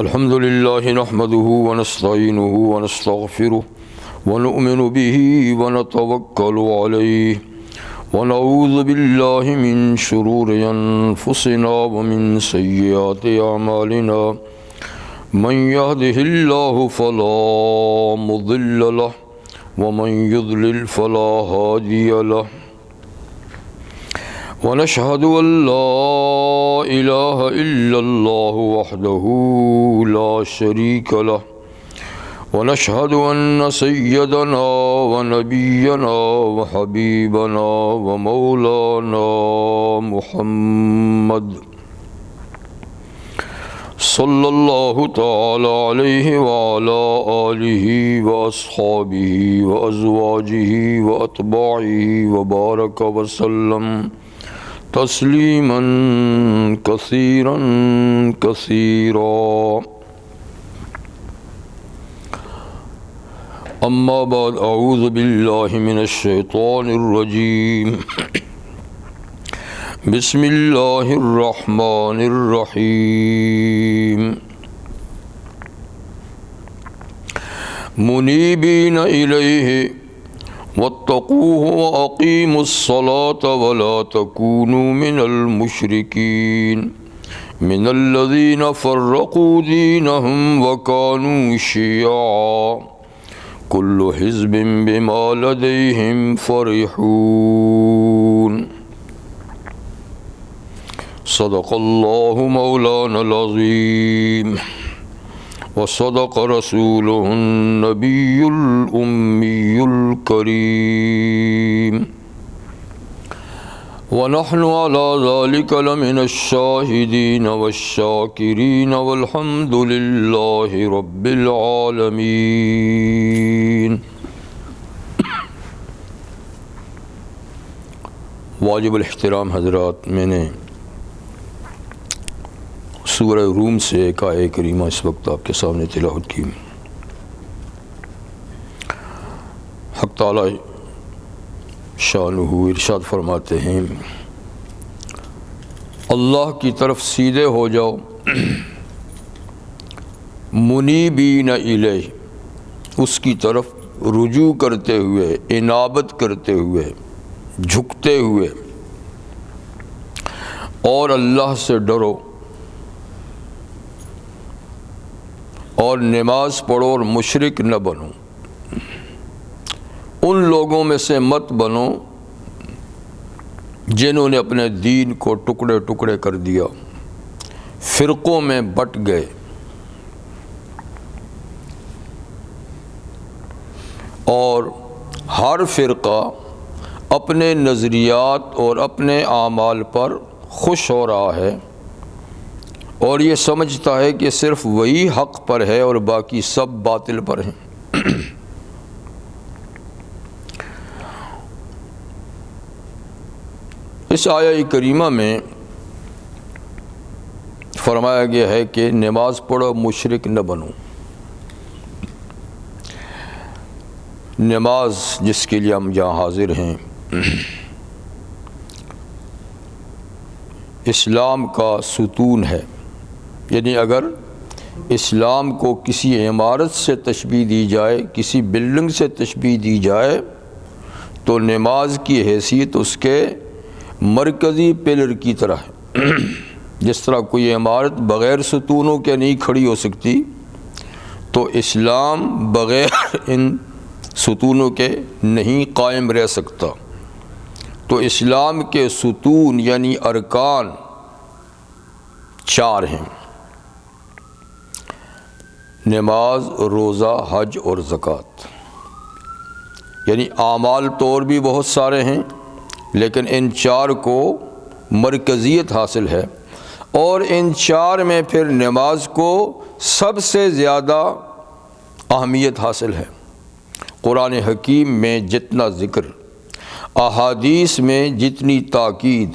الحمد لله نحمده ونستعينه ونستغفره ونؤمن به ونتوكل عليه ونعوذ بالله من شرور أنفسنا ومن سيئات أعمالنا من يهده الله فلا مضل له ومن يضلل فلا هادي له ونشهد أن لا إله إلا الله وحده لا شريك له ونشهد أن سيدنا ونبينا وحبيبنا ومولانا محمد صلى الله تعالى عليه وعلى آله وأصحابه وأزواجه وأتباعه وبارك وسلم تسلیما کثیرا کثیرا اما بعد اعوذ باللہ من الشیطان الرجیم بسم اللہ الرحمن الرحیم منیبین الیہ واتقوه وأقيموا الصلاة ولا تكونوا من المشركين من الذين فرقوا دينهم وكانوا شيعا كل حزب بما لديهم فرحون صدق الله مولانا العظيم وصدق رسوله النبي الأمي الكريم ونحن على ذلك لمن الشاهدين والشاكرين والحمد لله رب العالمين. واجب الاحترام حضرات، میں نے سورہ روم سے ایک آیہ کریمہ اس وقت آپ کے سامنے تلاوت کی. حق تعالی شانہ ارشاد فرماتے ہیں، اللہ کی طرف سیدھے ہو جاؤ، منیبین الیہ، اس کی طرف رجوع کرتے ہوئے، انابت کرتے ہوئے، جھکتے ہوئے، اور اللہ سے ڈرو، اور نماز پڑھو اور مشرک نہ بنو. ان لوگوں میں سے مت بنو جنہوں نے اپنے دین کو ٹکڑے ٹکڑے کر دیا، فرقوں میں بٹ گئے. اور ہر فرقہ اپنے نظریات اور اپنے اعمال پر خوش ہو رہا ہے اور یہ سمجھتا ہے کہ صرف وہی حق پر ہے اور باقی سب باطل پر ہیں. اس آیہ کریمہ میں فرمایا گیا ہے کہ نماز پڑھو، مشرک نہ بنو. نماز جس کے لیے ہم یہاں حاضر ہیں، اسلام کا ستون ہے. یعنی اگر اسلام کو کسی عمارت سے تشبیہ دی جائے، کسی بلڈنگ سے تشبیہ دی جائے، تو نماز کی حیثیت اس کے مرکزی پلر کی طرح ہے. جس طرح کوئی عمارت بغیر ستونوں کے نہیں کھڑی ہو سکتی، تو اسلام بغیر ان ستونوں کے نہیں قائم رہ سکتا. تو اسلام کے ستون یعنی ارکان 4 ہیں: نماز، روزہ، حج اور زکوٰۃ. یعنی اعمال تو اور بھی بہت سارے ہیں، لیکن ان 4 کو مرکزیت حاصل ہے. اور ان 4 میں پھر نماز کو سب سے زیادہ اہمیت حاصل ہے. قرآن حکیم میں جتنا ذکر، احادیث میں جتنی تاکید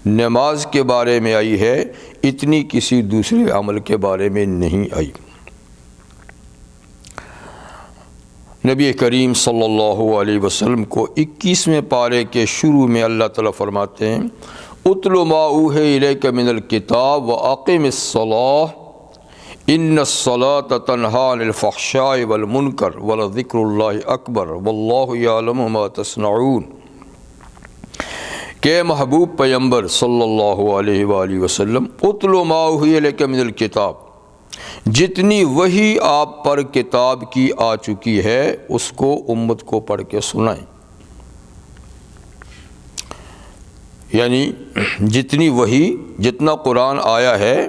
نماز کے بارے میں آئی ہے، اتنی کسی دوسرے عمل کے بارے میں نہیں آئی. نبی کریم صلی اللہ علیہ وسلم کو 21ویں پارے کے شروع میں اللہ تعالیٰ فرماتے ہیں، اتل ما اوحی الیک من الکتاب واقم الصلاۃ ان الصلاۃ تنہی عن الفحشاء والمنکر ولذکر اللہ اکبر واللہ یعلم ما تصنعون۔ کہ محبوب پیغمبر صلی اللہ علیہ وآلہ وسلم اتل ما اوحی الیک من الکتاب، جتنی وحی آپ پر کتاب کی آ چکی ہے اس کو امت کو پڑھ کے سنائیں۔ یعنی جتنی وحی، جتنا قرآن آیا ہے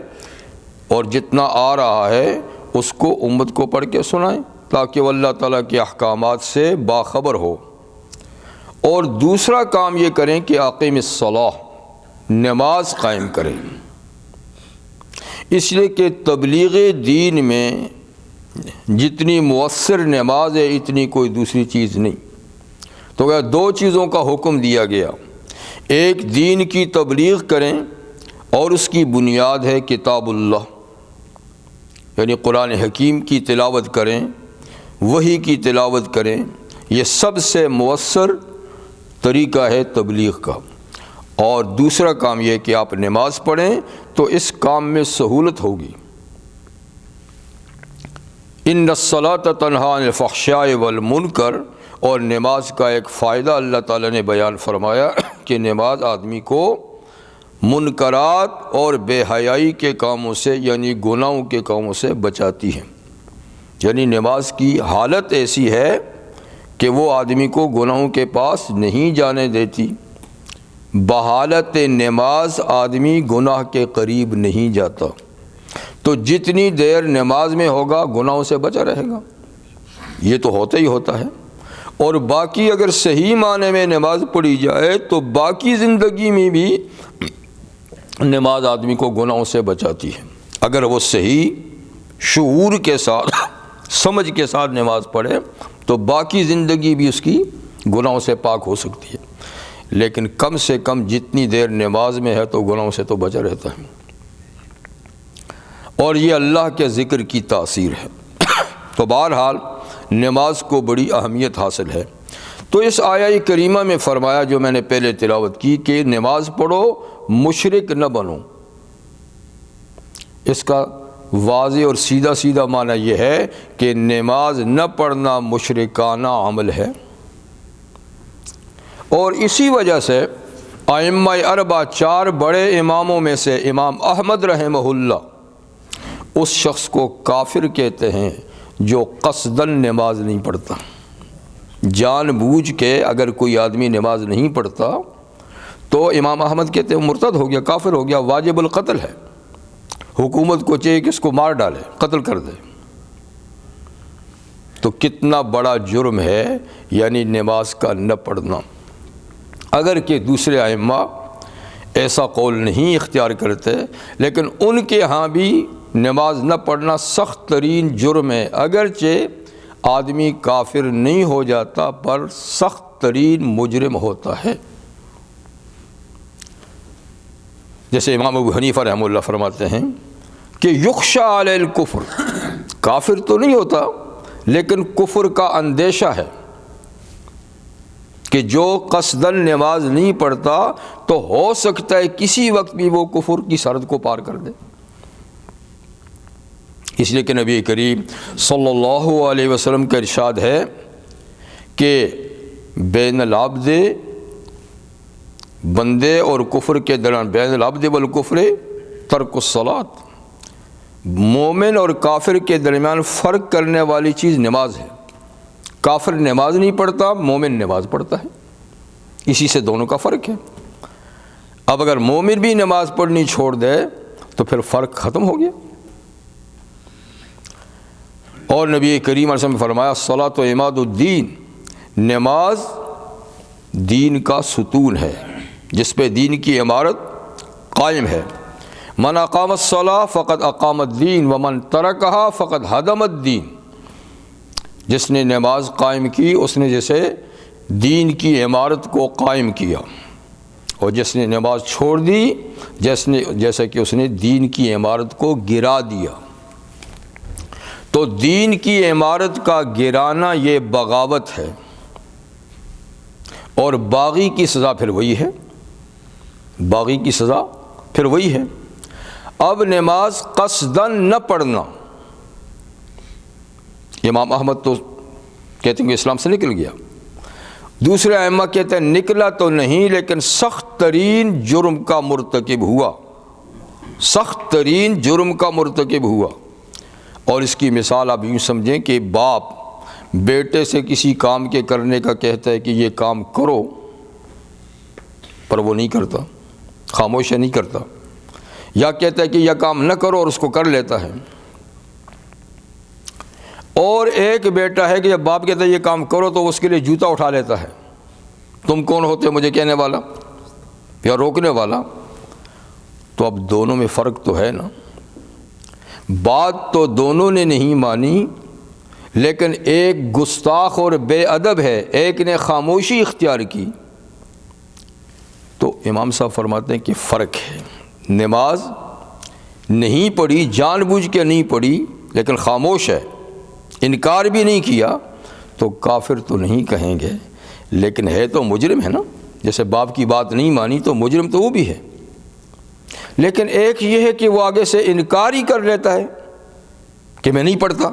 اور جتنا آ رہا ہے اس کو امت کو پڑھ کے سنائیں تاکہ وہ اللہ تعالیٰ کے احکامات سے باخبر ہو۔ اور دوسرا کام یہ کریں کہ اقیم الصلاۃ، نماز قائم کریں، اس لیے کہ تبلیغ دین میں جتنی مؤثر نماز ہے اتنی کوئی دوسری چیز نہیں۔ تو وہ دو چیزوں کا حکم دیا گیا، ایک دین کی تبلیغ کریں اور اس کی بنیاد ہے کتاب اللہ، یعنی قرآن حکیم کی تلاوت کریں، وحی کی تلاوت کریں، یہ سب سے مؤثر طریقہ ہے تبلیغ کا۔ اور دوسرا کام یہ کہ آپ نماز پڑھیں تو اس کام میں سہولت ہوگی۔ ان الصلاۃ تنہی عن الفحشاء والمنکر، اور نماز کا ایک فائدہ اللہ تعالیٰ نے بیان فرمایا کہ نماز آدمی کو منکرات اور بے حیائی کے کاموں سے یعنی گناہوں کے کاموں سے بچاتی ہے۔ یعنی نماز کی حالت ایسی ہے کہ وہ آدمی کو گناہوں کے پاس نہیں جانے دیتی۔ بحالت نماز آدمی گناہ کے قریب نہیں جاتا، تو جتنی دیر نماز میں ہوگا گناہوں سے بچا رہے گا، یہ تو ہوتا ہی ہوتا ہے۔ اور باقی اگر صحیح معنی میں نماز پڑھی جائے تو باقی زندگی میں بھی نماز آدمی کو گناہوں سے بچاتی ہے۔ اگر وہ صحیح شعور کے ساتھ، سمجھ کے ساتھ نماز پڑھے تو باقی زندگی بھی اس کی گناہوں سے پاک ہو سکتی ہے، لیکن کم سے کم جتنی دیر نماز میں ہے تو گناہوں سے تو بچا رہتا ہے۔ اور یہ اللہ کے ذکر کی تاثیر ہے۔ تو بہرحال نماز کو بڑی اہمیت حاصل ہے۔ تو اس آیہ کریمہ میں فرمایا جو میں نے پہلے تلاوت کی کہ نماز پڑھو، مشرک نہ بنو۔ اس کا واضح اور سیدھا سیدھا معنی یہ ہے کہ نماز نہ پڑھنا مشرکانہ عمل ہے۔ اور اسی وجہ سے ائمہ اربعہ، چار بڑے اماموں میں سے امام احمد رحمہ اللہ اس شخص کو کافر کہتے ہیں جو قصداً نماز نہیں پڑھتا۔ جان بوجھ کے اگر کوئی آدمی نماز نہیں پڑھتا تو امام احمد کہتے ہیں مرتد ہو گیا، کافر ہو گیا، واجب القتل ہے، حکومت کو چاہیے کہ اس کو مار ڈالے، قتل کر دے۔ تو کتنا بڑا جرم ہے یعنی نماز کا نہ پڑھنا۔ اگر کہ دوسرے ائمہ ایسا قول نہیں اختیار کرتے، لیکن ان کے ہاں بھی نماز نہ پڑھنا سخت ترین جرم ہے، اگرچہ آدمی کافر نہیں ہو جاتا پر سخت ترین مجرم ہوتا ہے۔ جیسے امام ابو حنیفہ رحمہ اللہ فرماتے ہیں کہ یخشى علی الکفر، کافر تو نہیں ہوتا لیکن کفر کا اندیشہ ہے کہ جو قصداً نماز نہیں پڑھتا تو ہو سکتا ہے کسی وقت بھی وہ کفر کی سرحد کو پار کر دے۔ اس لیے کہ نبی کریم صلی اللہ علیہ وسلم کا ارشاد ہے کہ بین العبد، بندے اور کفر کے درمیان، بین العبد والکفر ترک الصلاۃ، مومن اور کافر کے درمیان فرق کرنے والی چیز نماز ہے۔ کافر نماز نہیں پڑھتا، مومن نماز پڑھتا ہے، اسی سے دونوں کا فرق ہے۔ اب اگر مومن بھی نماز پڑھنی چھوڑ دے تو پھر فرق ختم ہو گیا۔ اور نبی کریم علیہ السلام نے فرمایا الصلاۃ عماد الدین، نماز دین کا ستون ہے جس پہ دین کی عمارت قائم ہے۔ من اقام الصلاۃ فقد اقام الدین ومن ترکہا فقد ہدم الدین، جس نے نماز قائم کی اس نے جیسے دین کی عمارت کو قائم کیا، اور جس نے نماز چھوڑ دی جیسے کہ اس نے دین کی عمارت کو گرا دیا۔ تو دین کی عمارت کا گرانا یہ بغاوت ہے، اور باغی کی سزا پھر وہی ہے۔ باغی کی سزا پھر وہی ہے۔ اب نماز قصدن نہ پڑھنا، امام احمد تو کہتے ہیں کہ اسلام سے نکل گیا، دوسرے ائمہ کہتے ہیں نکلا تو نہیں لیکن سخت ترین جرم کا مرتکب ہوا، سخت ترین جرم کا مرتکب ہوا۔ اور اس کی مثال آپ یوں سمجھیں کہ باپ بیٹے سے کسی کام کے کرنے کا کہتا ہے کہ یہ کام کرو، پر وہ نہیں کرتا، خاموش نہیں کرتا، یا کہتا ہے کہ یہ کام نہ کرو اور اس کو کر لیتا ہے۔ اور ایک بیٹا ہے کہ جب باپ کہتا ہے یہ کام کرو تو اس کے لیے جوتا اٹھا لیتا ہے، تم کون ہوتے مجھے کہنے والا یا روکنے والا؟ تو اب دونوں میں فرق تو ہے نا، بات تو دونوں نے نہیں مانی، لیکن ایک گستاخ اور بے ادب ہے، ایک نے خاموشی اختیار کی۔ تو امام صاحب فرماتے ہیں کہ فرق ہے، نماز نہیں پڑھی، جان بوجھ کے نہیں پڑھی لیکن خاموش ہے، انکار بھی نہیں کیا، تو کافر تو نہیں کہیں گے، لیکن ہے تو مجرم ہے نا، جیسے باپ کی بات نہیں مانی تو مجرم تو وہ بھی ہے۔ لیکن ایک یہ ہے کہ وہ آگے سے انکار ہی کر لیتا ہے کہ میں نہیں پڑھتا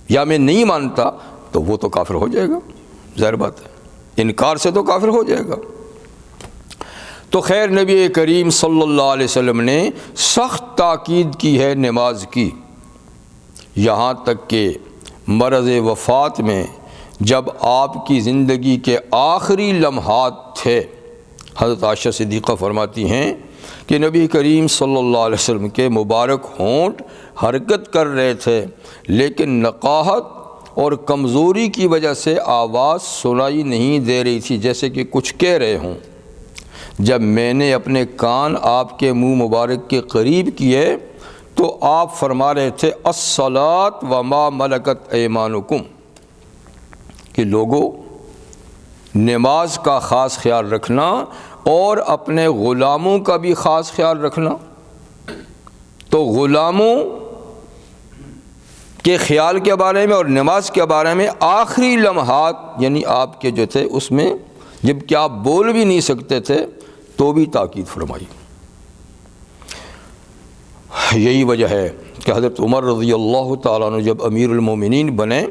یا میں نہیں مانتا، تو وہ تو کافر ہو جائے گا، ظاہر بات ہے، انکار سے تو کافر ہو جائے گا۔ تو خیر نبی کریم صلی اللہ علیہ وسلم نے سخت تاکید کی ہے نماز کی، یہاں تک کہ مرض وفات میں جب آپ کی زندگی کے آخری لمحات تھے، حضرت عائشہ صدیقہ فرماتی ہیں کہ نبی کریم صلی اللہ علیہ وسلم کے مبارک ہونٹ حرکت کر رہے تھے، لیکن نقاہت اور کمزوری کی وجہ سے آواز سنائی نہیں دے رہی تھی، جیسے کہ کچھ کہہ رہے ہوں۔ جب میں نے اپنے کان آپ کے منہ مبارک کے قریب کیے تو آپ فرما رہے تھے الصلاۃ وما ملکت ایمانکم، کہ لوگوں نماز کا خاص خیال رکھنا اور اپنے غلاموں کا بھی خاص خیال رکھنا۔ تو غلاموں کے خیال کے بارے میں اور نماز کے بارے میں آخری لمحات یعنی آپ کے جو تھے اس میں جب کہ آپ بول بھی نہیں سکتے تھے تو بھی تاکید فرمائی۔ یہی وجہ ہے کہ حضرت عمر رضی اللہ تعالیٰ عنہ جب امیر المومنین بنے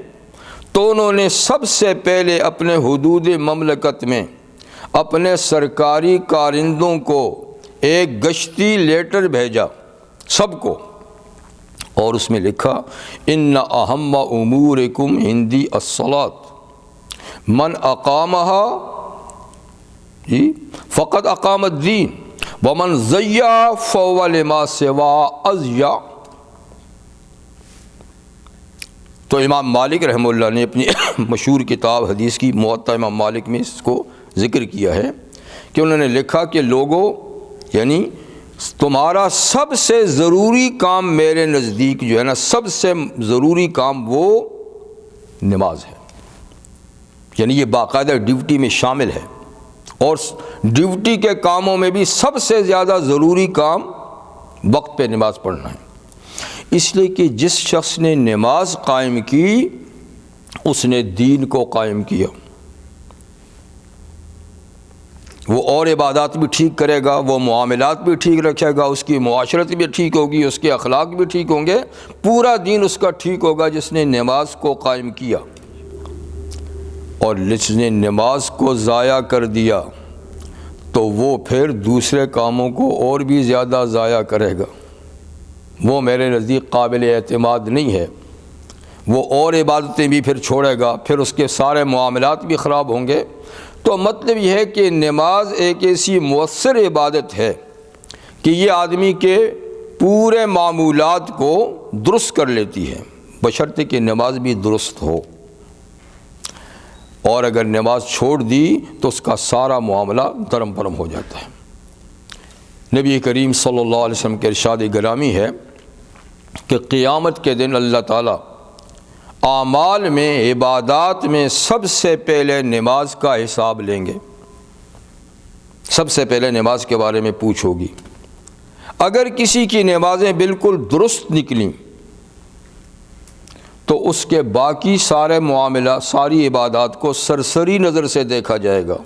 تو انہوں نے سب سے پہلے اپنے حدود مملکت میں اپنے سرکاری کارندوں کو ایک گشتی لیٹر بھیجا سب کو، اور اس میں لکھا ان اہم امورکم عندی الصلاۃ من اقامہا فقد اقام الدین ومن ضیع فہو لما سوا اضیع۔ تو امام مالک رحمہ اللہ نے اپنی مشہور کتاب حدیث کی موطا امام مالک میں اس کو ذکر کیا ہے کہ انہوں نے لکھا کہ لوگوں یعنی تمہارا سب سے ضروری کام میرے نزدیک جو ہے نا، سب سے ضروری کام وہ نماز ہے، یعنی یہ باقاعدہ ڈیوٹی میں شامل ہے، اور ڈیوٹی کے کاموں میں بھی سب سے زیادہ ضروری کام وقت پہ نماز پڑھنا ہے۔ اس لیے کہ جس شخص نے نماز قائم کی اس نے دین کو قائم کیا، وہ اور عبادات بھی ٹھیک کرے گا، وہ معاملات بھی ٹھیک رکھے گا، اس کی معاشرت بھی ٹھیک ہوگی، اس کے اخلاق بھی ٹھیک ہوں گے، پورا دین اس کا ٹھیک ہوگا جس نے نماز کو قائم کیا۔ اور جس نے نماز کو ضائع کر دیا تو وہ پھر دوسرے کاموں کو اور بھی زیادہ ضائع کرے گا، وہ میرے نزدیک قابل اعتماد نہیں ہے، وہ اور عبادتیں بھی پھر چھوڑے گا، پھر اس کے سارے معاملات بھی خراب ہوں گے۔ تو مطلب یہ ہے کہ نماز ایک ایسی مؤثر عبادت ہے کہ یہ آدمی کے پورے معمولات کو درست کر لیتی ہے، بشرطے کہ نماز بھی درست ہو، اور اگر نماز چھوڑ دی تو اس کا سارا معاملہ درم برم ہو جاتا ہے۔ نبی کریم صلی اللہ علیہ وسلم کے ارشاد گرامی ہے کہ قیامت کے دن اللہ تعالیٰ اعمال میں عبادات میں سب سے پہلے نماز کا حساب لیں گے، سب سے پہلے نماز کے بارے میں پوچھ ہوگی۔ اگر کسی کی نمازیں بالکل درست نکلیں تو اس کے باقی سارے معاملات، ساری عبادات کو سرسری نظر سے دیکھا جائے گا،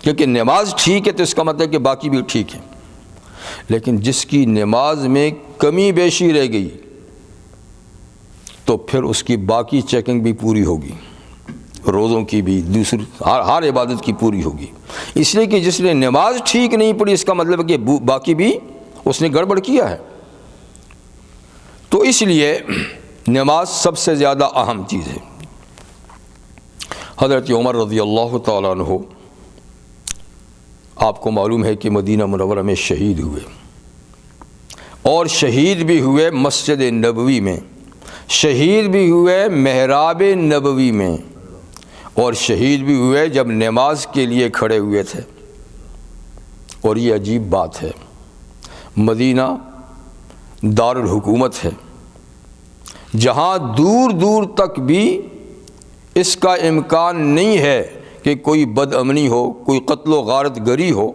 کیونکہ نماز ٹھیک ہے تو اس کا مطلب کہ باقی بھی ٹھیک ہے. لیکن جس کی نماز میں کمی بیشی رہ گئی تو پھر اس کی باقی چیکنگ بھی پوری ہوگی، روزوں کی بھی، دوسری ہر عبادت کی پوری ہوگی. اس لیے کہ جس نے نماز ٹھیک نہیں پڑھی اس کا مطلب ہے کہ باقی بھی اس نے گڑبڑ کیا ہے. تو اس لیے نماز سب سے زیادہ اہم چیز ہے. حضرت عمر رضی اللہ تعالیٰ عنہ آپ کو معلوم ہے کہ مدینہ منورہ میں شہید ہوئے، اور شہید بھی ہوئے مسجد نبوی میں، شہید بھی ہوئے محراب نبوی میں، اور شہید بھی ہوئے جب نماز کے لیے کھڑے ہوئے تھے. اور یہ عجیب بات ہے، مدینہ دارالحکومت ہے جہاں دور دور تک بھی اس کا امکان نہیں ہے کہ کوئی بد امنی ہو، کوئی قتل و غارت گری ہو.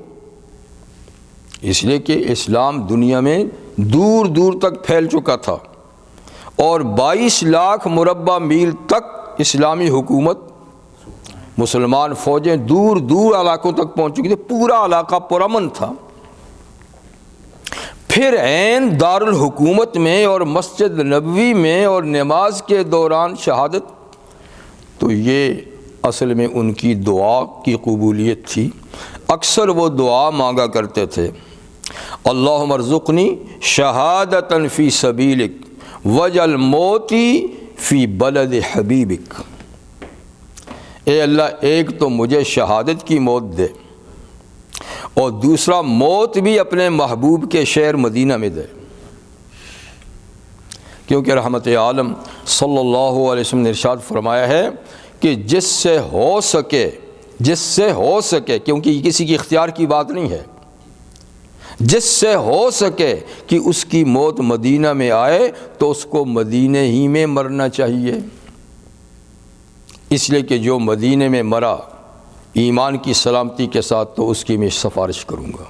اس لیے کہ اسلام دنیا میں دور دور تک پھیل چکا تھا، اور 22 لاکھ مربع میل تک اسلامی حکومت، مسلمان فوجیں دور دور علاقوں تک پہنچ چکی تھی، پورا علاقہ پرامن تھا. پھر عین دارالحکومت میں اور مسجد نبوی میں اور نماز کے دوران شہادت، تو یہ اصل میں ان کی دعا کی قبولیت تھی. اکثر وہ دعا مانگا کرتے تھے، اللہم ارزقنی شہادۃ فی سبیلک وجعل موتی فی بلد حبیبک. اے اللہ، ایک تو مجھے شہادت کی موت دے، اور دوسرا موت بھی اپنے محبوب کے شہر مدینہ میں دے. کیونکہ رحمت عالم صلی اللہ علیہ وسلم نے ارشاد فرمایا ہے کہ جس سے ہو سکے، کیونکہ یہ کسی کی اختیار کی بات نہیں ہے، جس سے ہو سکے کہ اس کی موت مدینہ میں آئے تو اس کو مدینہ ہی میں مرنا چاہیے. اس لیے کہ جو مدینہ میں مرا ایمان کی سلامتی کے ساتھ تو اس کی میں سفارش کروں گا.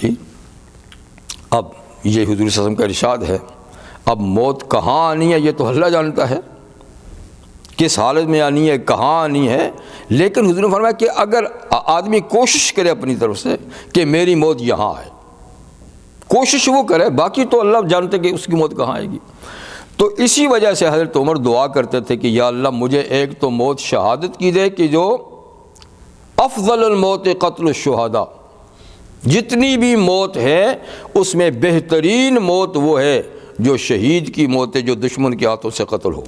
جی اب یہ حضور صلی اللہ علیہ وسلم کا ارشاد ہے. اب موت کہاں آنی ہے یہ تو اللہ جانتا ہے، کس حالت میں آنی ہے، کہاں آنی ہے. لیکن حضور نے فرمایا کہ اگر آدمی کوشش کرے اپنی طرف سے کہ میری موت یہاں آئے، کوشش وہ کرے، باقی تو اللہ جانتے کہ اس کی موت کہاں آئے گی. تو اسی وجہ سے حضرت عمر دعا کرتے تھے کہ یا اللہ مجھے ایک تو موت شہادت کی دے کہ جو افضل الموت قتل الشہداء، جتنی بھی موت ہے اس میں بہترین موت وہ ہے جو شہید کی موت ہے، جو دشمن کے ہاتھوں سے قتل ہو.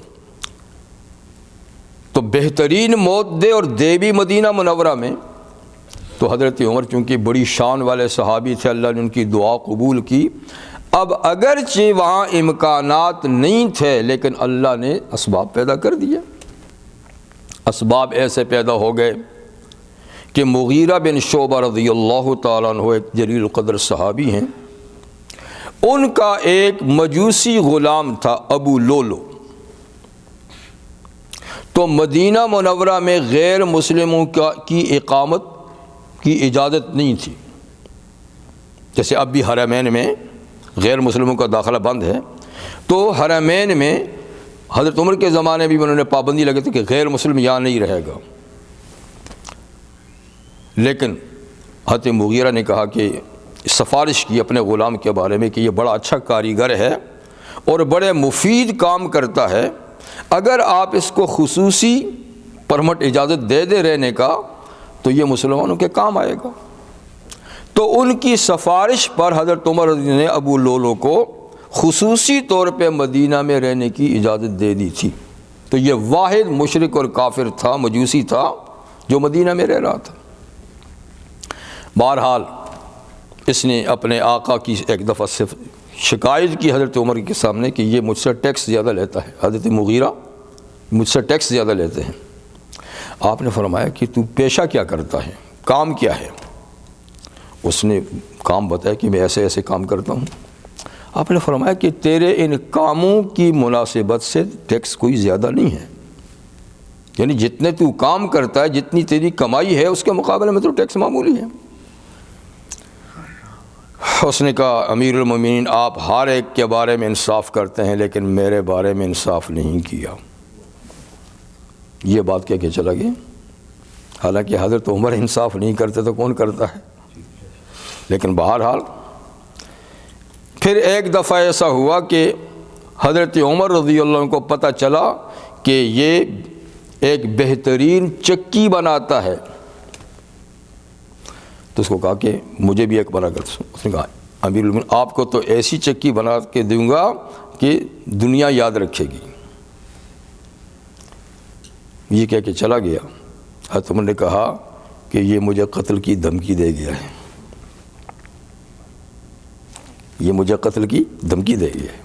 تو بہترین موت دے، اور دے بھی مدینہ منورہ میں. تو حضرت عمر چونکہ بڑی شان والے صحابی تھے، اللہ نے ان کی دعا قبول کی. اب اگرچہ وہاں امکانات نہیں تھے لیکن اللہ نے اسباب پیدا کر دیے. اسباب ایسے پیدا ہو گئے کہ مغیرہ بن شعبہ رضی اللہ تعالیٰ عنہ ایک جلیل القدر صحابی ہیں، ان کا ایک مجوسی غلام تھا ابو لولو. تو مدینہ منورہ میں غیر مسلموں کی اقامت کی اجازت نہیں تھی. جیسے اب بھی حرمین میں غیر مسلموں کا داخلہ بند ہے، تو حرمین میں حضرت عمر کے زمانے بھی انہوں نے پابندی لگی تھی کہ غیر مسلم یہاں نہیں رہے گا. لیکن حضرت مغیرہ نے کہا کہ سفارش کی اپنے غلام کے بارے میں کہ یہ بڑا اچھا کاریگر ہے اور بڑے مفید کام کرتا ہے، اگر آپ اس کو خصوصی پرمٹ اجازت دے دے رہنے کا تو یہ مسلمانوں کے کام آئے گا. تو ان کی سفارش پر حضرت عمر نے ابو لولو کو خصوصی طور پہ مدینہ میں رہنے کی اجازت دے دی تھی. تو یہ واحد مشرک اور کافر تھا، مجوسی تھا جو مدینہ میں رہ رہا تھا. بہرحال اس نے اپنے آقا کی ایک دفعہ سے شکایت کی حضرت عمر کے سامنے کہ یہ مجھ سے ٹیکس زیادہ لیتا ہے، حضرت مغیرہ مجھ سے ٹیکس زیادہ لیتے ہیں. آپ نے فرمایا کہ تو پیشہ کیا کرتا ہے، کام کیا ہے؟ اس نے کام بتایا کہ میں ایسے ایسے کام کرتا ہوں. آپ نے فرمایا کہ تیرے ان کاموں کی مناسبت سے ٹیکس کوئی زیادہ نہیں ہے، یعنی جتنے تو کام کرتا ہے، جتنی تیری کمائی ہے اس کے مقابلے میں تو ٹیکس معمولی ہے. اس نے کہا امیر المومنین آپ ہر ایک کے بارے میں انصاف کرتے ہیں لیکن میرے بارے میں انصاف نہیں کیا. یہ بات کہہ کے چلا گیا. حالانکہ حضرت عمر انصاف نہیں کرتے تو کون کرتا ہے؟ لیکن بہرحال پھر ایک دفعہ ایسا ہوا کہ حضرت عمر رضی اللہ عنہ کو پتہ چلا کہ یہ ایک بہترین چکی بناتا ہے، تو اس کو کہا کہ مجھے بھی ایک بنا کر۔ اس نے کہا امیر المومنین آپ کو تو ایسی چکی بنا کے دوں گا کہ دنیا یاد رکھے گی۔ یہ کہہ کے چلا گیا۔ حضرت عمر نے کہا کہ یہ مجھے قتل کی دھمکی دے گیا ہے، یہ مجھے قتل کی دھمکی دے گیا ہے،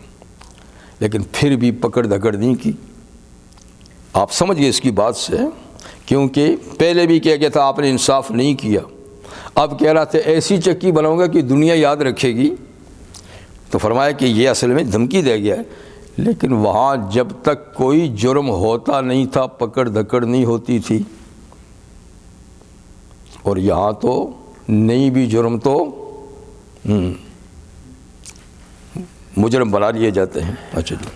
لیکن پھر بھی پکڑ دھکڑ نہیں کی۔ آپ سمجھ گئے اس کی بات سے، کیونکہ پہلے بھی کہہ گیا تھا آپ نے انصاف نہیں کیا، اب کہہ رہا تھا ایسی چکی بناؤں گا کہ دنیا یاد رکھے گی، تو فرمایا کہ یہ اصل میں دھمکی دے گیا ہے۔ لیکن وہاں جب تک کوئی جرم ہوتا نہیں تھا پکڑ دھکڑ نہیں ہوتی تھی، اور یہاں تو نہیں بھی جرم تو مجرم بنا لیے جاتے ہیں۔ اچھا جی،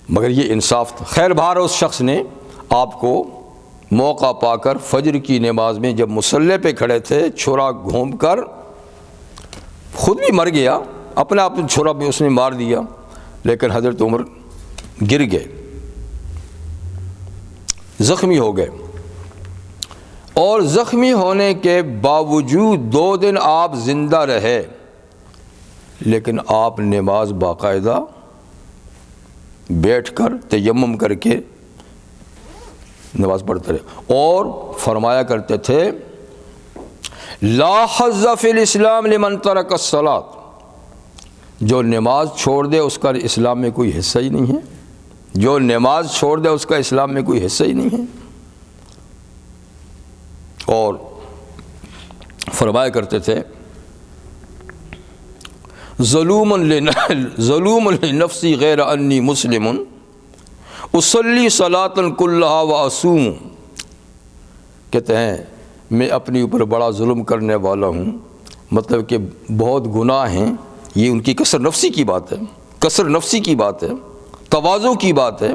مگر یہ انصاف تھا۔ خیر بہر اس شخص نے آپ کو موقع پا کر فجر کی نماز میں جب مصلی پہ کھڑے تھے، چھرا گھوم کر خود بھی مر گیا، اپنے آپ چھرا بھی اس نے مار دیا، لیکن حضرت عمر گر گئے، زخمی ہو گئے، اور زخمی ہونے کے باوجود 2 دن آپ زندہ رہے، لیکن آپ نماز باقاعدہ بیٹھ کر تیمم کر کے نماز پڑھتے رہے، اور فرمایا کرتے تھے لا حظ فی الاسلام لمن ترک الصلاۃ، جو نماز چھوڑ دے اس کا اسلام میں کوئی حصہ ہی نہیں ہے، جو نماز چھوڑ دے اس کا اسلام میں کوئی حصہ ہی نہیں ہے۔ اور فرمایا کرتے تھے ظلوم لنفسی غیر انی مسلم اصلی صلاۃ کلھا واصوم، کہتے ہیں میں اپنے اوپر بڑا ظلم کرنے والا ہوں، مطلب کہ بہت گناہ ہیں، یہ ان کی کثر نفسی کی بات ہے، کثر نفسی کی بات ہے، تواضع کی بات ہے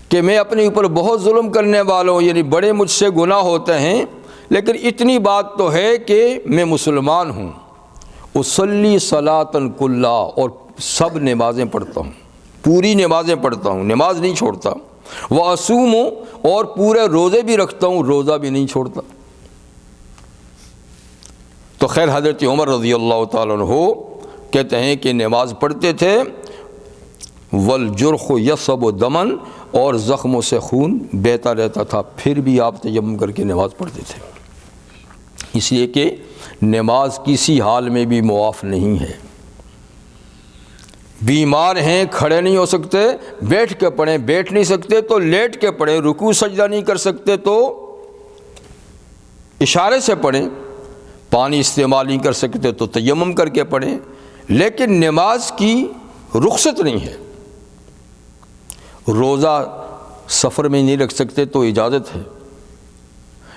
کہ میں اپنے اوپر بہت ظلم کرنے والا ہوں، یعنی بڑے مجھ سے گناہ ہوتے ہیں، لیکن اتنی بات تو ہے کہ میں مسلمان ہوں، اصلی صلاۃ کلھا، اور سب نمازیں پڑھتا ہوں، پوری نمازیں پڑھتا ہوں، نماز نہیں چھوڑتا، واصوم، اور پورے روزے بھی رکھتا ہوں، روزہ بھی نہیں چھوڑتا۔ تو خیر حضرت عمر رضی اللہ تعالیٰ عنہ کہتے ہیں کہ نماز پڑھتے تھے، والجرح یصب دمن، اور زخموں سے خون بہتا رہتا تھا، پھر بھی آپ تیمم کر کے نماز پڑھتے تھے، اس لیے کہ نماز کسی حال میں بھی معاف نہیں ہے۔ بیمار ہیں، کھڑے نہیں ہو سکتے، بیٹھ کے پڑھیں، بیٹھ نہیں سکتے تو لیٹ کے پڑھیں، رکوع سجدہ نہیں کر سکتے تو اشارے سے پڑھیں، پانی استعمال نہیں کر سکتے تو تیمم کر کے پڑھیں، لیکن نماز کی رخصت نہیں ہے۔ روزہ سفر میں نہیں رکھ سکتے تو اجازت ہے،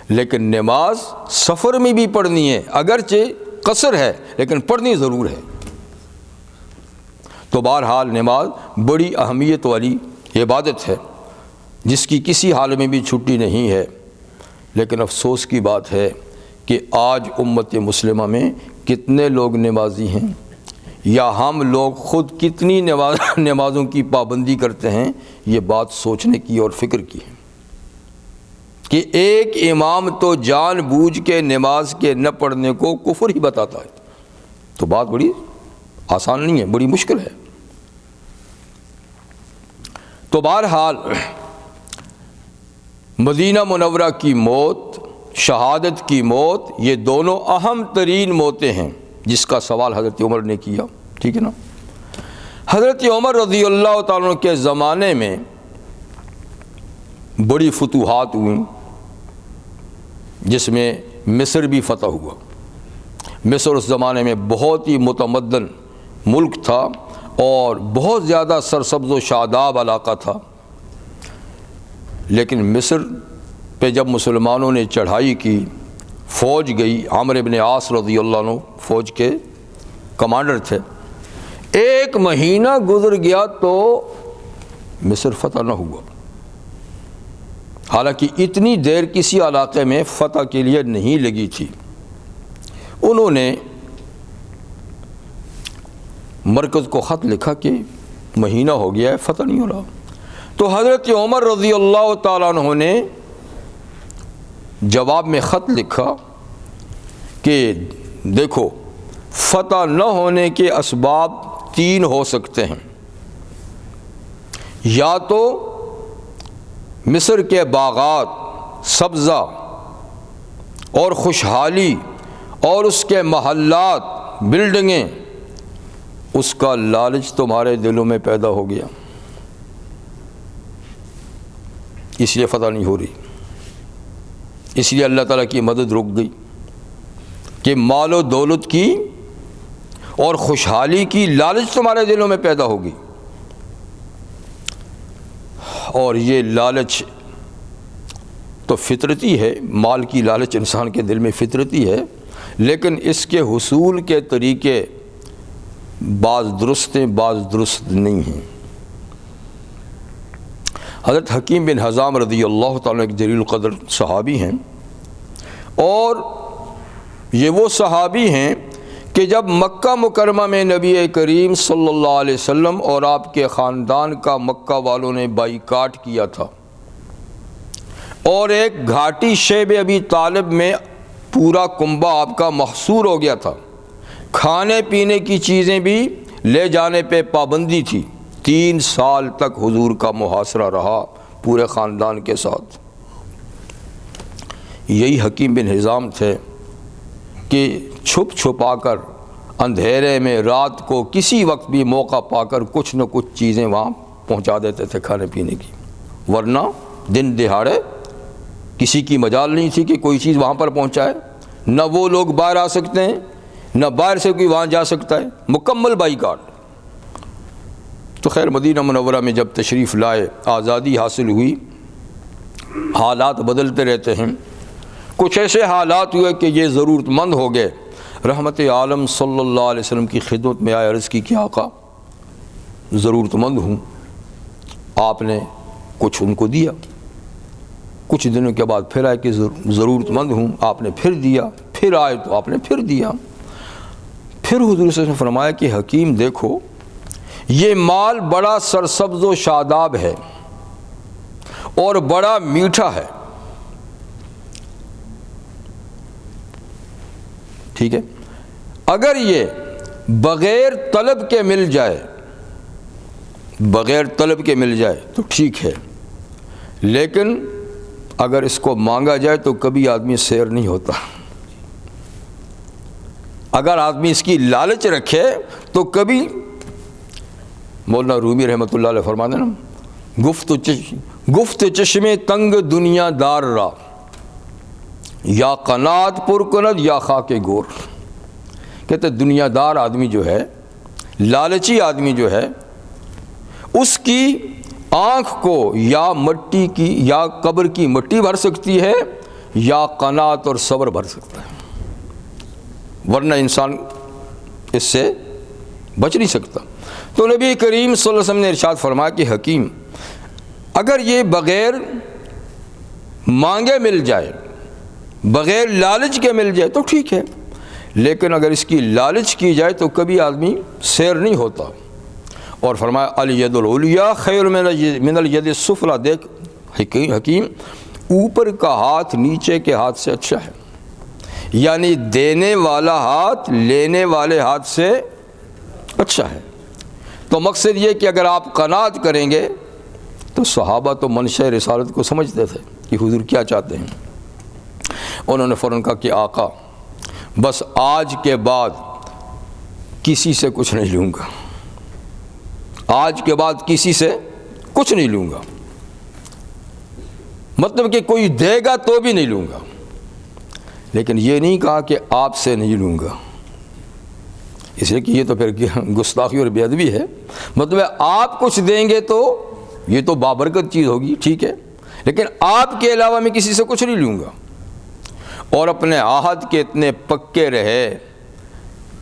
لیکن نماز سفر میں بھی پڑھنی ہے، اگرچہ قصر ہے لیکن پڑھنی ضرور ہے۔ تو بہرحال نماز بڑی اہمیت والی عبادت ہے جس کی کسی حال میں بھی چھٹی نہیں ہے، لیکن افسوس کی بات ہے کہ آج امت مسلمہ میں کتنے لوگ نمازی ہیں، یا ہم لوگ خود کتنی نمازوں کی پابندی کرتے ہیں، یہ بات سوچنے کی اور فکر کی ہے کہ ایک امام تو جان بوجھ کے نماز کے نہ پڑھنے کو کفر ہی بتاتا ہے، تو بات بڑی آسان نہیں ہے، بڑی مشکل ہے۔ تو بہرحال مدینہ منورہ کی موت، شہادت کی موت، یہ دونوں اہم ترین موتیں ہیں جس کا سوال حضرت عمر نے کیا، ٹھیک ہے نا۔ حضرت عمر رضی اللہ تعالیٰ عنہ کے زمانے میں بڑی فتوحات ہوئیں، جس میں مصر بھی فتح ہوا۔ مصر اس زمانے میں بہت ہی متمدن ملک تھا اور بہت زیادہ سرسبز و شاداب علاقہ تھا، لیکن مصر پہ جب مسلمانوں نے چڑھائی کی، فوج گئی، عمرو بن عاص رضی اللہ عنہ فوج کے کمانڈر تھے، 1 مہینہ گزر گیا تو مصر فتح نہ ہوا۔ حالانکہ اتنی دیر کسی علاقے میں فتح کے لیے نہیں لگی تھی. انہوں نے مرکز کو خط لکھا کہ مہینہ ہو گیا ہے فتح نہیں ہو رہا. تو حضرت عمر رضی اللہ تعالیٰ عنہ نے جواب میں خط لکھا کہ دیکھو فتح نہ ہونے کے اسباب 3 ہو سکتے ہیں. یا تو مصر کے باغات سبزہ اور خوشحالی اور اس کے محلات بلڈنگیں، اس کا لالچ تمہارے دلوں میں پیدا ہو گیا، اس لیے فتح نہیں ہو رہی. اس لیے اللہ تعالیٰ کی مدد رک گئی کہ مال و دولت کی اور خوشحالی کی لالچ تمہارے دلوں میں پیدا ہوگی. اور یہ لالچ تو فطرتی ہے، مال کی لالچ انسان کے دل میں فطرتی ہے، لیکن اس کے حصول کے طریقے بعض درست ہیں بعض درست نہیں ہیں. حضرت حکیم بن حزام رضی اللہ تعالیٰ ایک جلیل القدر صحابی ہیں، اور یہ وہ صحابی ہیں کہ جب مکہ مکرمہ میں نبی کریم صلی اللہ علیہ وسلم اور آپ کے خاندان کا مکہ والوں نے بائیکاٹ کیا تھا، اور ایک گھاٹی شیب ابی طالب میں پورا کنبہ آپ کا محصور ہو گیا تھا، کھانے پینے کی چیزیں بھی لے جانے پہ پابندی تھی. 3 سال تک حضور کا محاصرہ رہا پورے خاندان کے ساتھ. یہی حکیم بن حزام تھے کہ چھپ چھپا کر اندھیرے میں رات کو کسی وقت بھی موقع پا کر کچھ نہ کچھ چیزیں وہاں پہنچا دیتے تھے کھانے پینے کی، ورنہ دن دہاڑے کسی کی مجال نہیں تھی کہ کوئی چیز وہاں پر پہنچائے. نہ وہ لوگ باہر آ سکتے ہیں، نہ باہر سے کوئی وہاں جا سکتا ہے، مکمل بائیکاٹ. تو خیر مدینہ منورہ میں جب تشریف لائے، آزادی حاصل ہوئی، حالات بدلتے رہتے ہیں. کچھ ایسے حالات ہوئے کہ یہ ضرورت مند ہو گئے، رحمت عالم صلی اللہ علیہ وسلم کی خدمت میں آئے، عرض کی کہ آقا ضرورت مند ہوں. آپ نے کچھ ان کو دیا. کچھ دنوں کے بعد پھر آئے کہ ضرورت مند ہوں، آپ نے پھر دیا. پھر آئے تو آپ نے پھر دیا. پھر حضور صلی اللہ علیہ وسلم نے فرمایا کہ حکیم دیکھو یہ مال بڑا سرسبز و شاداب ہے اور بڑا میٹھا ہے، ٹھیک ہے، اگر یہ بغیر طلب کے مل جائے، بغیر طلب کے مل جائے تو ٹھیک ہے، لیکن اگر اس کو مانگا جائے تو کبھی آدمی سیر نہیں ہوتا. اگر آدمی اس کی لالچ رکھے تو کبھی، مولانا رومی رحمۃ اللہ علیہ فرماتے ہیں نا، گفت چشم تنگ دنیا دار را، یا قناعت پر کند یا خاک گور. کہتے دنیا دار آدمی جو ہے، لالچی آدمی جو ہے، اس کی آنکھ کو یا مٹی کی یا قبر کی مٹی بھر سکتی ہے یا قناعت اور صبر بھر سکتا ہے، ورنہ انسان اس سے بچ نہیں سکتا. تو نبی کریم صلی اللہ علیہ وسلم نے ارشاد فرمایا کہ حکیم اگر یہ بغیر مانگے مل جائے، بغیر لالچ کے مل جائے تو ٹھیک ہے، لیکن اگر اس کی لالچ کی جائے تو کبھی آدمی سیر نہیں ہوتا. اور فرمایا الید العلیٰ خیر من الید السفلیٰ. دیکھ حکیم اوپر کا ہاتھ نیچے کے ہاتھ سے اچھا ہے، یعنی دینے والا ہاتھ لینے والے ہاتھ سے اچھا ہے. تو مقصد یہ کہ اگر آپ قناعت کریں گے تو صحابہ تو منشا رسالت کو سمجھتے تھے کہ حضور کیا چاہتے ہیں. انہوں نے فوراً کہا کہ آقا بس آج کے بعد کسی سے کچھ نہیں لوں گا، آج کے بعد کسی سے کچھ نہیں لوں گا، مطلب کہ کوئی دے گا تو بھی نہیں لوں گا. لیکن یہ نہیں کہا کہ آپ سے نہیں لوں گا، اس لیے کہ یہ تو پھر گستاخی اور بے ادبی ہے. مطلب آپ کچھ دیں گے تو یہ تو بابرکت چیز ہوگی، ٹھیک ہے، لیکن آپ کے علاوہ میں کسی سے کچھ نہیں لوں گا. اور اپنے عہد کے اتنے پکے رہے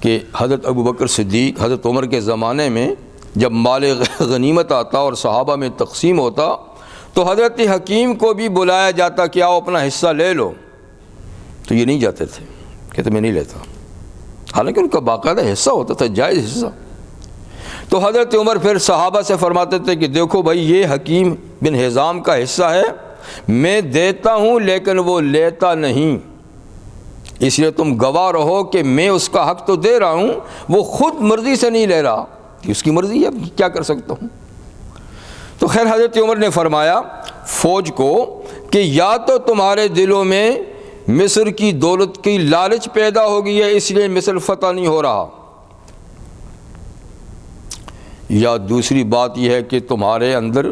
کہ حضرت ابوبکر صدیق، حضرت عمر کے زمانے میں جب مال غنیمت آتا اور صحابہ میں تقسیم ہوتا تو حضرت حکیم کو بھی بلایا جاتا کہ آؤ اپنا حصہ لے لو، تو یہ نہیں جاتے تھے، کہتے میں نہیں لیتا، حالانکہ ان کا باقاعدہ حصہ ہوتا تھا، جائز حصہ۔ تو حضرت عمر پھر صحابہ سے فرماتے تھے کہ دیکھو بھائی یہ حکیم بن حزام کا حصہ ہے، میں دیتا ہوں لیکن وہ لیتا نہیں، اس لیے تم گواہ رہو کہ میں اس کا حق تو دے رہا ہوں، وہ خود مرضی سے نہیں لے رہا، اس کی مرضی ہے، کیا کر سکتا ہوں۔ تو خیر حضرت عمر نے فرمایا فوج کو کہ یا تو تمہارے دلوں میں مصر کی دولت کی لالچ پیدا ہو گئی ہے اس لیے مصر فتح نہیں ہو رہا، یا دوسری بات یہ ہے کہ تمہارے اندر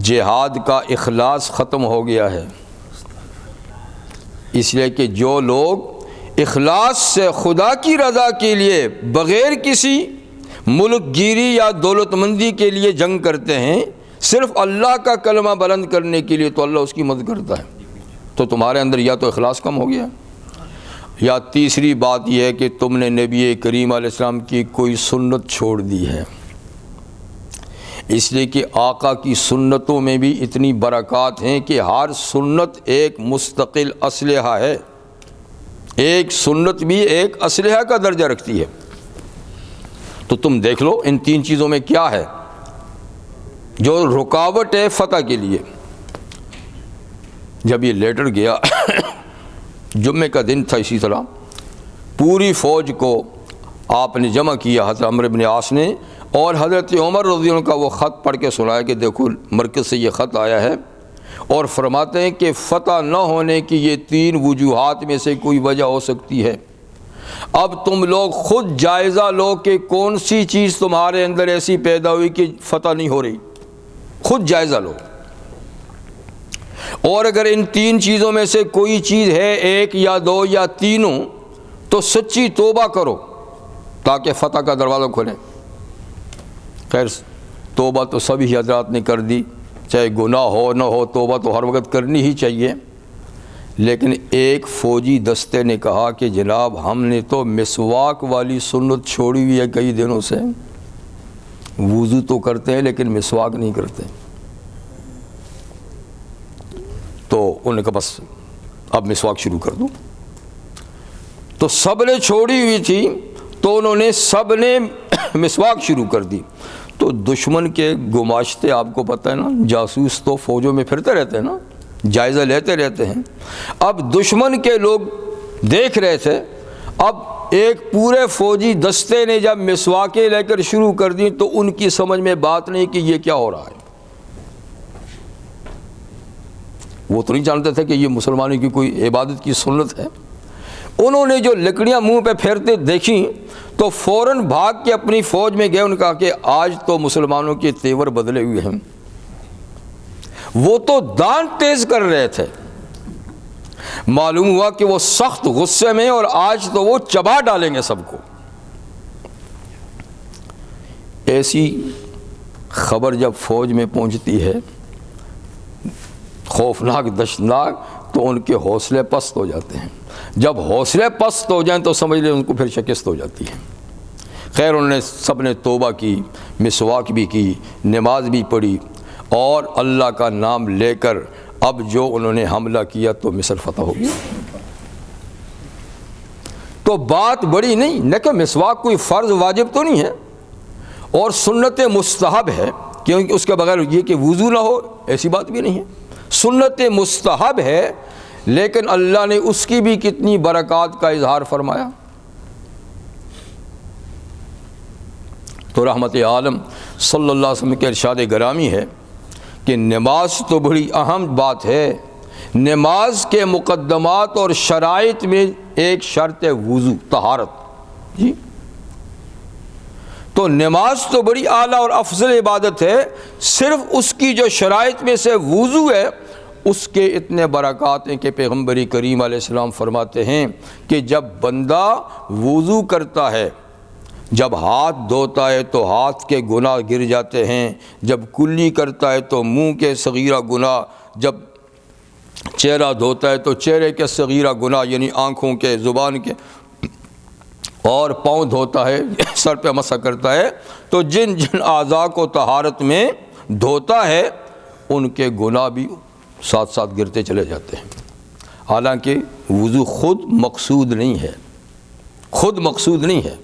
جہاد کا اخلاص ختم ہو گیا ہے، اس لیے کہ جو لوگ اخلاص سے خدا کی رضا کے لیے بغیر کسی ملک گیری یا دولت مندی کے لیے جنگ کرتے ہیں، صرف اللہ کا کلمہ بلند کرنے کے لیے، تو اللہ اس کی مدد کرتا ہے۔ تو تمہارے اندر یا تو اخلاص کم ہو گیا، یا تیسری بات یہ ہے کہ تم نے نبی کریم علیہ السلام کی کوئی سنت چھوڑ دی ہے، اس لیے کہ آقا کی سنتوں میں بھی اتنی برکات ہیں کہ ہر سنت ایک مستقل اسلحہ ہے، ایک سنت بھی ایک اسلحہ کا درجہ رکھتی ہے۔ تو تم دیکھ لو ان تین چیزوں میں کیا ہے جو رکاوٹ ہے فتح کے لیے۔ جب یہ لیٹر گیا جمعے کا دن تھا، اسی طرح پوری فوج کو آپ نے جمع کیا، حضرت عمرو بن عاص نے، اور حضرت عمر رضی اللہ عنہ کا وہ خط پڑھ کے سنایا کہ دیکھو مرکز سے یہ خط آیا ہے، اور فرماتے ہیں کہ فتح نہ ہونے کی یہ تین وجوہات میں سے کوئی وجہ ہو سکتی ہے، اب تم لوگ خود جائزہ لو کہ کون سی چیز تمہارے اندر ایسی پیدا ہوئی کہ فتح نہیں ہو رہی، خود جائزہ لو، اور اگر ان تین چیزوں میں سے کوئی چیز ہے، ایک یا دو یا تینوں، تو سچی توبہ کرو تاکہ فتح کا دروازہ کھلے۔ خیر توبہ تو سبھی حضرات نے کر دی، چاہے گناہ ہو نہ ہو، توبہ تو ہر وقت کرنی ہی چاہیے، لیکن ایک فوجی دستے نے کہا کہ جناب ہم نے تو مسواک والی سنت چھوڑی ہوئی ہے کئی دنوں سے، وضو تو کرتے ہیں لیکن مسواک نہیں کرتے۔ تو انہوں نے کہا بس اب مسواک شروع کر دوں، تو سب نے چھوڑی ہوئی تھی، تو انہوں نے سب نے مسواک شروع کر دی۔ تو دشمن کے گماشتے، آپ کو پتہ ہے نا، جاسوس تو فوجوں میں پھرتے رہتے ہیں نا، جائزہ لیتے رہتے ہیں۔ اب دشمن کے لوگ دیکھ رہے تھے، اب ایک پورے فوجی دستے نے جب مسواکیں لے کر شروع کر دی تو ان کی سمجھ میں بات نہیں کہ یہ کیا ہو رہا ہے، وہ تو نہیں جانتے تھے کہ یہ مسلمانوں کی کوئی عبادت کی سنت ہے۔ انہوں نے جو لکڑیاں منہ پہ پھیرتے دیکھیں تو فوراً بھاگ کے اپنی فوج میں گئے، انہوں نے کہا کہ آج تو مسلمانوں کے تیور بدلے ہوئے ہیں، وہ تو دانت تیز کر رہے تھے، معلوم ہوا کہ وہ سخت غصے میں، اور آج تو وہ چبا ڈالیں گے سب کو۔ ایسی خبر جب فوج میں پہنچتی ہے، خوفناک دشناک، تو ان کے حوصلے پست ہو جاتے ہیں۔ جب حوصلے پست ہو جائیں تو سمجھ لیں ان کو پھر شکست ہو جاتی ہے۔ خیر انہوں نے سب نے توبہ کی، مسواک بھی کی، نماز بھی پڑھی، اور اللہ کا نام لے کر اب جو انہوں نے حملہ کیا تو مصر فتح ہو گیا۔ تو بات بڑی نہیں، لیکن مسواک کوئی فرض واجب تو نہیں ہے، اور سنت مستحب ہے، کیونکہ اس کے بغیر یہ کہ وضو نہ ہو ایسی بات بھی نہیں ہے، سنت مستحب ہے، لیکن اللہ نے اس کی بھی کتنی برکات کا اظہار فرمایا۔ تو رحمت عالم صلی اللہ علیہ وسلم کے ارشاد گرامی ہے کہ نماز تو بڑی اہم بات ہے، نماز کے مقدمات اور شرائط میں ایک شرط ہے وضو، طہارت۔ جی تو نماز تو بڑی اعلیٰ اور افضل عبادت ہے، صرف اس کی جو شرائط میں سے وضو ہے اس کے اتنے برکات ہیں کہ پیغمبر کریم علیہ السلام فرماتے ہیں کہ جب بندہ وضو کرتا ہے، جب ہاتھ دھوتا ہے تو ہاتھ کے گناہ گر جاتے ہیں، جب کلی کرتا ہے تو منہ کے صغیرہ گناہ، جب چہرہ دھوتا ہے تو چہرے کے صغیرہ گناہ یعنی آنکھوں کے، زبان کے، اور پاؤں دھوتا ہے، سر پہ مسح کرتا ہے، تو جن جن اعضاء کو طہارت میں دھوتا ہے ان کے گناہ بھی ساتھ ساتھ گرتے چلے جاتے ہیں. حالانکہ وضو خود مقصود نہیں ہے، خود مقصود نہیں ہے.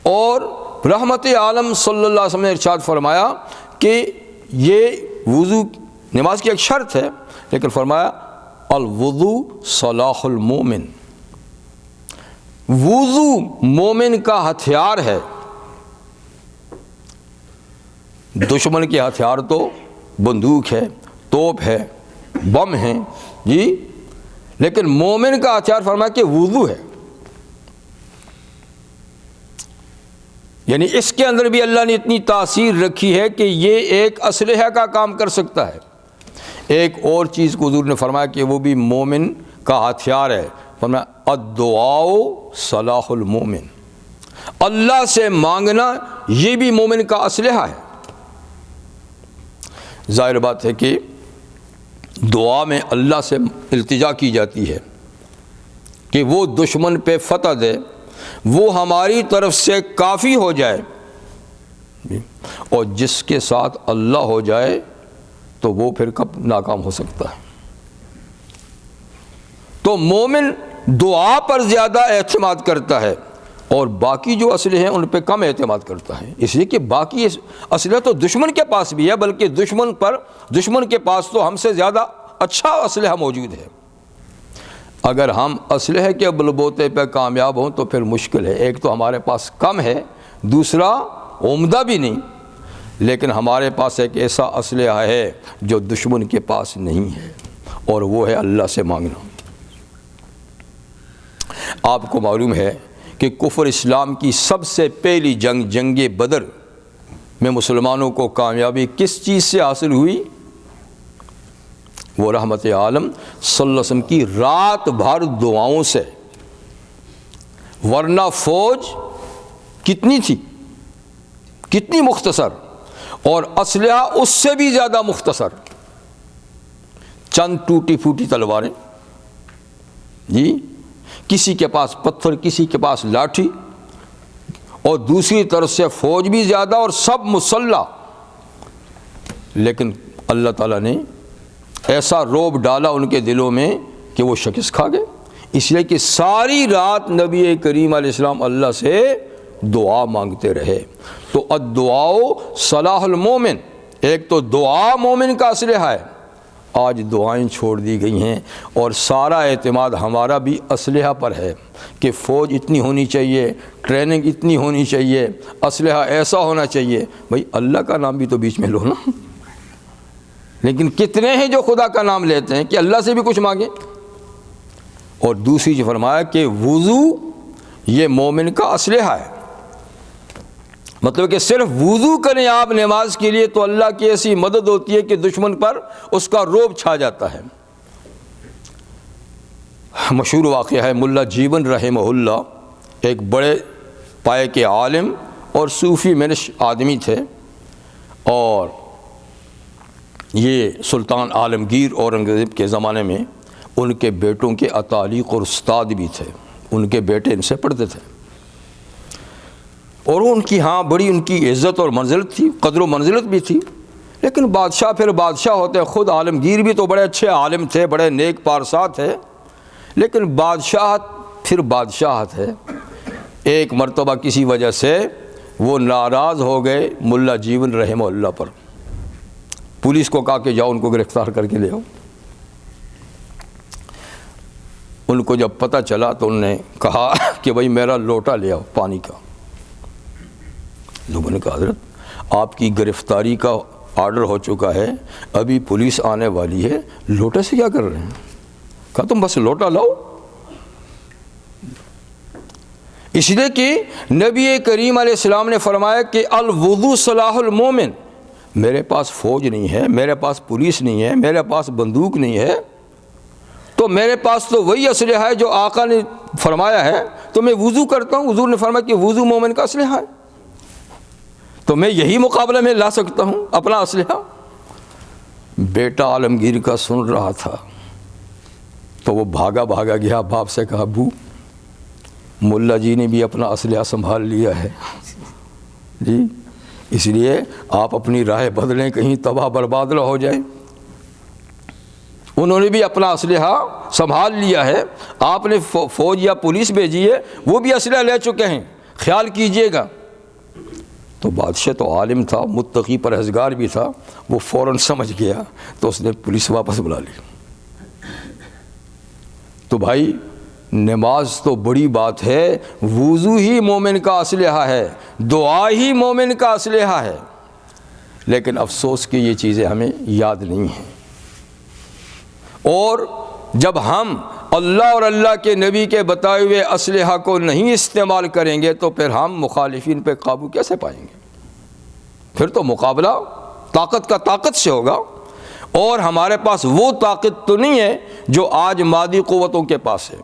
اور رحمت عالم صلی اللہ علیہ وسلم نے ارشاد فرمایا کہ یہ وضو نماز کی ایک شرط ہے، لیکن فرمایا الوضو صلاح المومن، وضو مومن کا ہتھیار ہے. دشمن کے ہتھیار تو بندوق ہے، توپ ہے، بم ہیں جی، لیکن مومن کا ہتھیار فرمایا کہ وضو ہے. یعنی اس کے اندر بھی اللہ نے اتنی تاثیر رکھی ہے کہ یہ ایک اسلحہ کا کام کر سکتا ہے. ایک اور چیز کو حضور نے فرمایا کہ وہ بھی مومن کا ہتھیار ہے، فرمایا الدعاء صلاح المومن، اللہ سے مانگنا یہ بھی مومن کا اسلحہ ہے. ظاہر بات ہے کہ دعا میں اللہ سے التجا کی جاتی ہے کہ وہ دشمن پہ فتح دے، وہ ہماری طرف سے کافی ہو جائے، اور جس کے ساتھ اللہ ہو جائے تو وہ پھر کب ناکام ہو سکتا ہے. تو مومن دعا پر زیادہ اعتماد کرتا ہے اور باقی جو اسلحے ہیں ان پہ کم اعتماد کرتا ہے، اس لیے کہ باقی اسلحہ تو دشمن کے پاس بھی ہے، بلکہ دشمن کے پاس تو ہم سے زیادہ اچھا اسلحہ موجود ہے. اگر ہم اسلحے کے بلبوتے پہ کامیاب ہوں تو پھر مشکل ہے. ایک تو ہمارے پاس کم ہے، دوسرا عمدہ بھی نہیں، لیکن ہمارے پاس ایک ایسا اسلحہ ہے جو دشمن کے پاس نہیں ہے، اور وہ ہے اللہ سے مانگنا. آپ کو معلوم ہے کہ کفر اسلام کی سب سے پہلی جنگ بدر میں مسلمانوں کو کامیابی کس چیز سے حاصل ہوئی؟ وہ رحمت عالم صلی اللہ علیہ وسلم کی رات بھر دعاؤں سے. ورنہ فوج کتنی تھی، کتنی مختصر، اور اسلحہ اس سے بھی زیادہ مختصر. چند ٹوٹی پھوٹی تلواریں جی، کسی کے پاس پتھر، کسی کے پاس لاٹھی، اور دوسری طرف سے فوج بھی زیادہ اور سب مسلح. لیکن اللہ تعالیٰ نے ایسا روب ڈالا ان کے دلوں میں کہ وہ شکست کھا گئے. اس لیے کہ ساری رات نبی کریم علیہ السلام اللہ سے دعا مانگتے رہے. تو الدعاء صلاح المومن، ایک تو دعا مومن کا اسلحہ ہے. آج دعائیں چھوڑ دی گئی ہیں اور سارا اعتماد ہمارا بھی اسلحہ پر ہے کہ فوج اتنی ہونی چاہیے، ٹریننگ اتنی ہونی چاہیے، اسلحہ ایسا ہونا چاہیے. بھائی اللہ کا نام بھی تو بیچ میں لو نا. لیکن کتنے ہیں جو خدا کا نام لیتے ہیں کہ اللہ سے بھی کچھ مانگیں. اور دوسری چیز فرمایا کہ وضو یہ مومن کا اسلحہ ہے. مطلب کہ صرف وضو کریں آپ نماز کے لیے تو اللہ کی ایسی مدد ہوتی ہے کہ دشمن پر اس کا رعب چھا جاتا ہے. مشہور واقعہ ہے، ملا جیون رحمہ اللہ ایک بڑے پائے کے عالم اور صوفی منش آدمی تھے، اور یہ سلطان عالمگیر اورنگزیب کے زمانے میں ان کے بیٹوں کے اتالیق اور استاد بھی تھے. ان کے بیٹے ان سے پڑھتے تھے، اور ان کی بڑی ان کی عزت اور منزلت تھی، قدر و منزلت بھی تھی. لیکن بادشاہ پھر بادشاہ ہوتے، خود عالمگیر بھی تو بڑے اچھے عالم تھے، بڑے نیک پارسا تھے، لیکن بادشاہت پھر بادشاہت ہے. ایک مرتبہ کسی وجہ سے وہ ناراض ہو گئے ملا جیون رحمہ اللہ پر. پولیس کو کہا کہ جاؤ ان کو گرفتار کر کے لے آؤ. ان کو جب پتہ چلا تو انہوں نے کہا کہ بھائی میرا لوٹا لے آؤ پانی کا. لوگوں نے کہا حضرت آپ کی گرفتاری کا آرڈر ہو چکا ہے، ابھی پولیس آنے والی ہے، لوٹے سے کیا کر رہے ہیں؟ کہا تم بس لوٹا لاؤ. اس لیے کہ نبی کریم علیہ السلام نے فرمایا کہ الوضو صلاح المومن. میرے پاس فوج نہیں ہے، میرے پاس پولیس نہیں ہے، میرے پاس بندوق نہیں ہے، تو میرے پاس تو وہی اسلحہ ہے جو آقا نے فرمایا ہے، تو میں وضو کرتا ہوں. حضور نے فرمایا کہ وضو مومن کا اسلحہ ہے، تو میں یہی مقابلہ میں لا سکتا ہوں اپنا اسلحہ. بیٹا عالمگیر کا سن رہا تھا تو وہ بھاگا گیا، باپ سے کہا ابو ملا جی نے بھی اپنا اسلحہ سنبھال لیا ہے جی، اس لیے آپ اپنی راہ بدلیں، کہیں تباہ برباد نہ ہو جائیں۔ انہوں نے بھی اپنا اسلحہ سنبھال لیا ہے، آپ نے فوج یا پولیس بھیجی ہے، وہ بھی اسلحہ لے چکے ہیں، خیال کیجئے گا۔ تو بادشاہ تو عالم تھا، متقی پرہیزگار بھی تھا، وہ فوراً سمجھ گیا تو اس نے پولیس واپس بلا لی۔ تو بھائی نماز تو بڑی بات ہے، وضو ہی مومن کا اسلحہ ہے، دعا ہی مومن کا اسلحہ ہے، لیکن افسوس کہ یہ چیزیں ہمیں یاد نہیں ہیں۔ اور جب ہم اللہ اور اللہ کے نبی کے بتائے ہوئے اسلحہ کو نہیں استعمال کریں گے تو پھر ہم مخالفین پہ قابو کیسے پائیں گے؟ پھر تو مقابلہ طاقت کا طاقت سے ہوگا، اور ہمارے پاس وہ طاقت تو نہیں ہے جو آج مادی قوتوں کے پاس ہے۔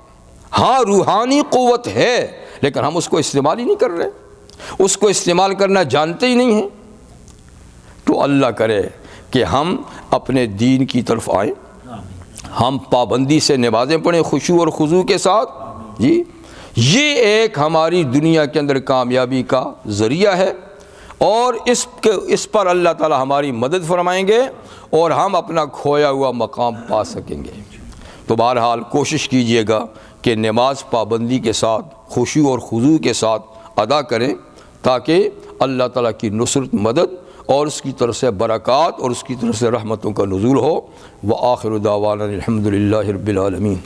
ہاں روحانی قوت ہے، لیکن ہم اس کو استعمال ہی نہیں کر رہے، اس کو استعمال کرنا جانتے ہی نہیں ہیں۔ تو اللہ کرے کہ ہم اپنے دین کی طرف آئیں، ہم پابندی سے نمازیں پڑھیں خشوع اور خضوع کے ساتھ۔ جی یہ ایک ہماری دنیا کے اندر کامیابی کا ذریعہ ہے، اور اس پر اللہ تعالی ہماری مدد فرمائیں گے اور ہم اپنا کھویا ہوا مقام پا سکیں گے۔ تو بہرحال کوشش کیجئے گا کہ نماز پابندی کے ساتھ خشوع اور خضوع کے ساتھ ادا کریں، تاکہ اللہ تعالیٰ کی نصرت، مدد اور اس کی طرف سے برکات اور اس کی طرف سے رحمتوں کا نزول ہو۔ وآخر دعوانا الحمد للہ رب العالمین۔